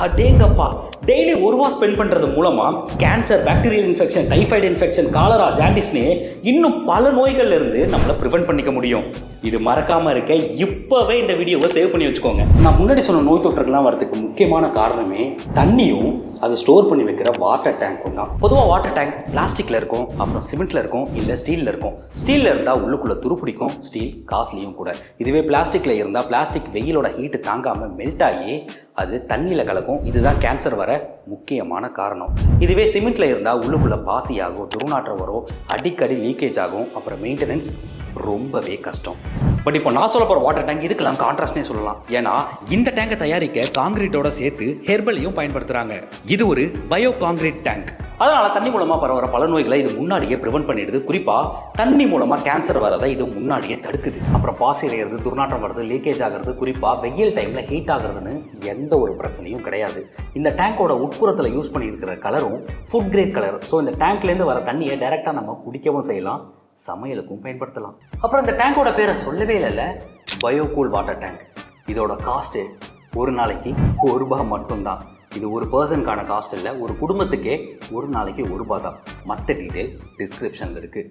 அடேங்கப்பா, daily ₹1 spend பண்ணுறது மூலமாக cancer, bacterial infection, typhoid infection, cholera, ஜாண்டிஸ்னு இன்னும் பல நோய்கள்ல இருந்து நம்மளை ப்ரிவென்ட் பண்ணிக்க முடியும். இது மறக்காமல் இருக்க இப்போவே இந்த வீடியோவை சேவ் பண்ணி வச்சுக்கோங்க. நான் முன்னாடி சொன்ன நோய் தொற்றுக்கெல்லாம் வரதுக்கு முக்கியமான காரணமே தண்ணியும் அது ஸ்டோர் பண்ணி வைக்கிற வாட்டர் டேங்க்கும் தான். பொதுவாக வாட்டர் டேங்க் பிளாஸ்டிக்கில் இருக்கும், அப்புறம் சிமெண்ட்டில் இருக்கும், இல்லை ஸ்டீலில் இருக்கும். ஸ்டீலில் இருந்தால் உள்ளுக்குள்ளே துருப்பிடிக்கும், ஸ்டீல் காஸ்ட்லியும் கூட. இதுவே பிளாஸ்டிக்கில் இருந்தால் பிளாஸ்டிக் வெயிலோட ஹீட்டு தாங்காமல் மெல்ட் ஆகி அது தண்ணியில் கலக்கும். இதுதான் கேன்சர் வர முக்கியமான காரணம். இதுவே சிமெண்ட்டில் இருந்தால் உள்ளுக்குள்ளே பாசி ஆகும், துர்நாற்றம் வரும், அடிக்கடி லீக்கேஜ் ஆகும், அப்புறம் மெயின்டெனன்ஸ் ரொம்பவே கஷ்டம். பட் இப்போ நான் சொல்ல போகிற வாட்டர் டேங்க் இதுக்கெல்லாம் கான்ட்ராஸ்ட்னே சொல்லலாம். ஏன்னா இந்த டேங்கை தயாரிக்க காங்கிரீட்டோட சேர்த்து ஹெர்பலையும் பயன்படுத்துகிறாங்க. இது ஒரு பயோ காங்கிரீட் டேங்க். அதனால் தண்ணி மூலமாக பரவுற பல நோய்களை இது முன்னாடியே ப்ரிவென்ட் பண்ணிடுது. குறிப்பாக தண்ணி மூலமாக கேன்சர் வரதை இது முன்னாடியே தடுக்குது. அப்புறம் பாசி அடைகிறது, துர்நாற்றம் வருது, லீக்கேஜ் ஆகிறது, குறிப்பாக வெயில் டைமில் ஹீட் ஆகுறதுன்னு எந்த ஒரு பிரச்சனையும் கிடையாது. இந்த டேங்கோட உட்புறத்தில் யூஸ் பண்ணியிருக்கிற கலரும் ஃபுட் கிரேட் கலர். ஸோ இந்த டேங்க்லேருந்து வர தண்ணியை டைரெக்டாக நம்ம குடிக்கவும் செய்யலாம், சமையலுக்கும் பயன்படுத்தலாம். அப்புறம் இந்த டேங்கோட பேரை சொல்லவே இல்லைல்ல, பயோகூல் வாட்டர் டேங்க். இதோட காஸ்ட்டு ஒரு நாளைக்கு ₹1 மட்டும்தான். இது ஒரு பர்சனுக்கான காஸ்ட் இல்லை, ஒரு குடும்பத்துக்கே ஒரு நாளைக்கு ₹1 தான். மற்ற டீட்டெயில் டிஸ்கிரிப்ஷனில் இருக்குது.